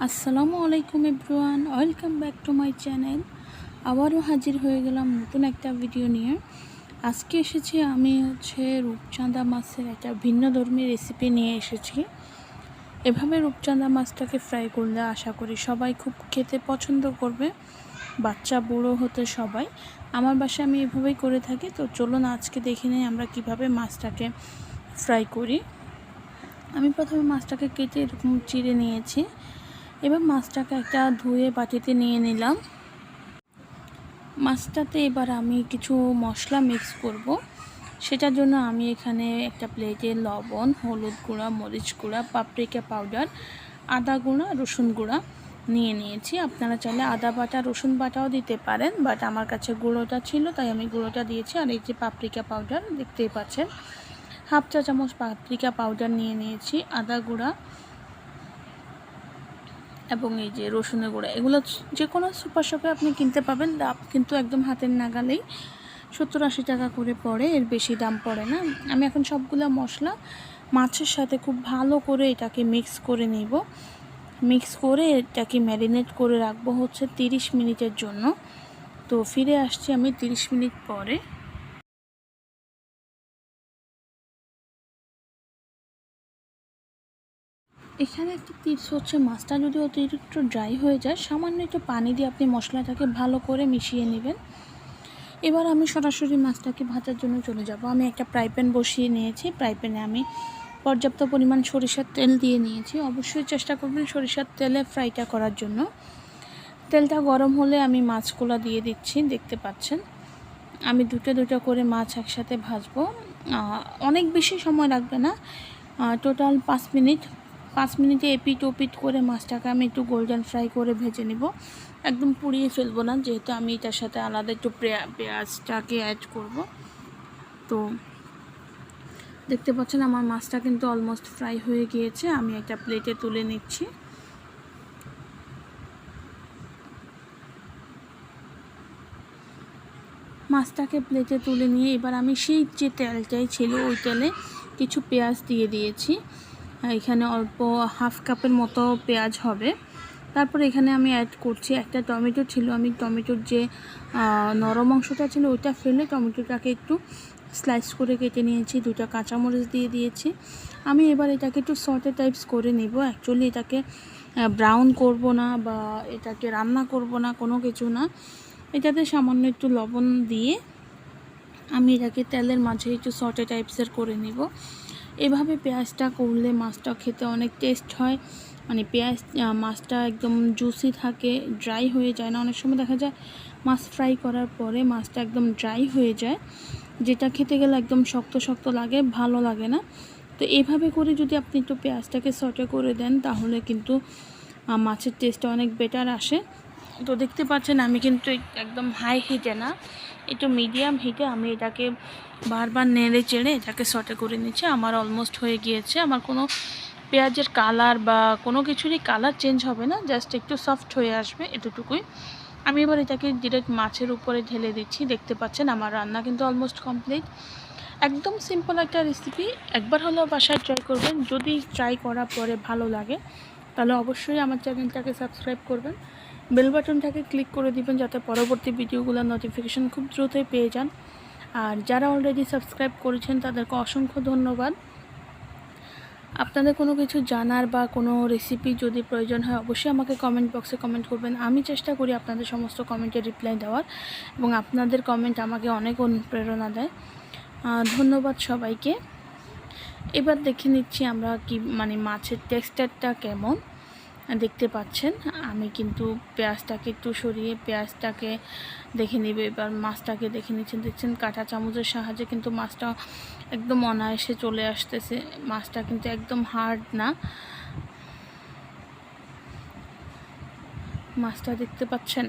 আসসালামু আলাইকুম everyone, welcome back to my channel. আবারও হাজির হয়ে গেলাম নতুন একটা ভিডিও নিয়ে। আজকে এসেছি আমি রূপচাঁদা মাছের একটা ভিন্ন ধর্মী রেসিপি নিয়ে এসেছি। এভাবে রূপচাঁদা মাছটাকে ফ্রাই করলে আশা করি সবাই খুব খেতে পছন্দ করবে, বাচ্চা বুড়ো হতে সবাই। আমার বাসায় আমি এভাবেই করে থাকি। তো চলুন আজকে দেখে নিই আমরা কিভাবে মাছটাকে ফ্রাই করি। আমি প্রথমে মাছটাকে কেটে এরকম চিড়ে নিয়েছি। এবার মাছটাকে একটা ধুয়ে বাটিতে নিয়ে নিলাম। মাছটাতে এবার আমি কিছু মশলা মিক্স করব। সেটার জন্য আমি এখানে একটা প্লেটে লবণ, হলুদ গুঁড়া, মরিচ গুঁড়া, পাপরিকা পাউডার, আদা গুঁড়া, রসুন গুঁড়া নিয়ে নিয়েছি। আপনারা চাইলে আদা বাটা, রসুন বাটাও দিতে পারেন, বাট আমার কাছে গুঁড়োটা ছিল তাই আমি গুঁড়োটা দিয়েছি। আর এই যে পাপরিকা পাউডার দেখতেই পাচ্ছেন, হাফ চা চামচ পাপরিকা পাউডার নিয়ে নিয়েছি, আদা গুঁড়া এবং এই যে রসুনের গুঁড়া। এগুলো যে কোনো সুপার শপে আপনি কিনতে পাবেন, দাম কিন্তু একদম হাতের নাগালেই 70-80 টাকা করে পড়ে, এর বেশি দাম পড়ে না। আমি এখন সবগুলো মশলা মাছের সাথে খুব ভালো করে এটাকে মিক্স করে নেব। মিক্স করে এটাকে ম্যারিনেট করে রাখবো 30 মিনিটের জন্য। তো ফিরে আসছি আমি 30 মিনিট পরে। এখানে একটা টিপস মাছটা যদি অতিরিক্ত ড্রাই হয়ে যায়, সামান্য একটু পানি দিয়ে আপনি মশলাটাকে ভালো করে মিশিয়ে নেবেন। এবার আমি সরাসরি মাছটাকে ভাজার জন্য চলে যাব। আমি একটা ফ্রাই প্যান বসিয়ে নিয়েছি। ফ্রাই প্যানে আমি পর্যাপ্ত পরিমাণ সরিষার তেল দিয়ে নিয়েছি। অবশ্যই চেষ্টা করবেন সরিষার তেলে ফ্রাইটা করার জন্য। তেলটা গরম হলে আমি মাছগুলো দিয়ে দিচ্ছি। দেখতে পাচ্ছেন আমি দুটো করে মাছ একসাথে ভাজবো। অনেক বেশি সময় লাগবে না, টোটাল 5 মিনিট। 5 মিনিটে এপিট ওপিট করে মাছটাকে আমি একটু গোল্ডেন ফ্রাই করে ভেজে নিব। একদম পুড়িয়ে ফেলবো না, যেহেতু আমি এটার সাথে আলাদা একটু পেঁয়াজটাকে অ্যাড করব। তো দেখতে পাচ্ছেন আমার মাছটা কিন্তু অলমোস্ট ফ্রাই হয়ে গিয়েছে। আমি একটা প্লেটে তুলে নিচ্ছি। মাছটাকে প্লেটে তুলে নিয়ে এবার আমি সেই যে তেলটাই ছিল ওই তেলে কিছু পেঁয়াজ দিয়ে দিয়েছি। এখানে অল্প হাফ কাপের মতো পেঁয়াজ হবে। তারপর এখানে আমি অ্যাড করছি একটা টমেটো ছিল। আমি টমেটোর যে নরম অংশটা ছিল ওইটা ফেলে টমেটোটাকে একটু স্লাইস করে কেটে নিয়েছি। 2টা কাঁচামরিচ দিয়ে দিয়েছি। আমি এবার এটাকে একটু সটে টাইপস করে নেব। অ্যাকচুয়ালি এটাকে ব্রাউন করব না বা এটাকে রান্না করব না, কোনো কিছু না। এটাতে সামান্য একটু লবণ দিয়ে আমি এটাকে তেলের মাঝে একটু সটে টাইপসের করে নিব। এভাবে পেঁয়াজটা করলে মাছটা খেতে অনেক টেস্ট হয়। মানে মাছটা একদম জুসি থাকে, ড্রাই হয়ে যায় না। অনেক সময় দেখা যায় মাছ ফ্রাই করার পরে মাছটা একদম ড্রাই হয়ে যায়, যেটা খেতে গেলে একদম শক্ত শক্ত লাগে, ভালো লাগে না। তো এভাবে করে যদি আপনি একটু পেঁয়াজটাকে সটে করে দেন তাহলে কিন্তু মাছের টেস্টটা অনেক বেটার আসে। তো দেখতে পাচ্ছেন আমি কিন্তু একদম হাই হিটে না, একটু মিডিয়াম হিটে আমি এটাকে বারবার নেড়ে চেড়ে এটাকে সটে করে নিচ্ছি। আমার অলমোস্ট হয়ে গিয়েছে। আমার কোনো পেঁয়াজের কালার বা কোনো কিছুরই কালার চেঞ্জ হবে না, জাস্ট একটু সফট হয়ে আসবে, এতটুকুই। আমি এবার এটাকে ডিরেক্ট মাছের উপরে ঢেলে দিচ্ছি। দেখতে পাচ্ছেন আমার রান্না কিন্তু অলমোস্ট কমপ্লিট। একদম সিম্পল একটা রেসিপি, একবার হলেও বাসায় ট্রাই করবেন। যদি ট্রাই করার পরে ভালো লাগে তাহলে অবশ্যই আমার চ্যানেলটাকে সাবস্ক্রাইব করবেন, বেল বাটনটাকে ক্লিক করে দিবেন যাতে পরবর্তী ভিডিওগুলোর নোটিফিকেশান খুব দ্রুতই পেয়ে যান। আর যারা অলরেডি সাবস্ক্রাইব করেছেন তাদেরকে অসংখ্য ধন্যবাদ। আপনাদের কোনো কিছু জানার বা কোনো রেসিপি যদি প্রয়োজন হয় অবশ্যই আমাকে কমেন্ট বক্সে কমেন্ট করবেন। আমি চেষ্টা করি আপনাদের সমস্ত কমেন্টের রিপ্লাই দেওয়ার, এবং আপনাদের কমেন্ট আমাকে অনেক অনুপ্রেরণা দেয়। ধন্যবাদ সবাইকে। এবার দেখে নিচ্ছি আমরা কি মাছের টেক্সচারটা কেমন। দেখতে পাচ্ছেন আমি কিন্তু পেঁয়াজটাকে একটু সরিয়ে পেঁয়াজটাকে দেখে নিব। এবার মাছটাকে দেখে নিচ্ছেন, দেখছেন কাঁটা চামচের সাহায্যে কিন্তু মাছটা একদম অনায়াসে চলে আসতেছে। মাছটা কিন্তু একদম হার্ড না। মাছটা দেখতে পাচ্ছেন,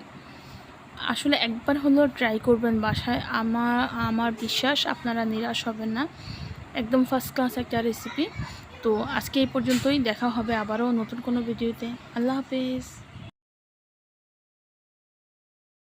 আসলে একবার হলেও ট্রাই করবেন বাসায়। আমার বিশ্বাস আপনারা নিরাশ হবেন না। একদম ফার্স্ট ক্লাস একটা রেসিপি। তো আজকে এই পর্যন্তই, দেখা হবে আবারও নতুন কোনো ভিডিওতে। আল্লাহ হাফেজ।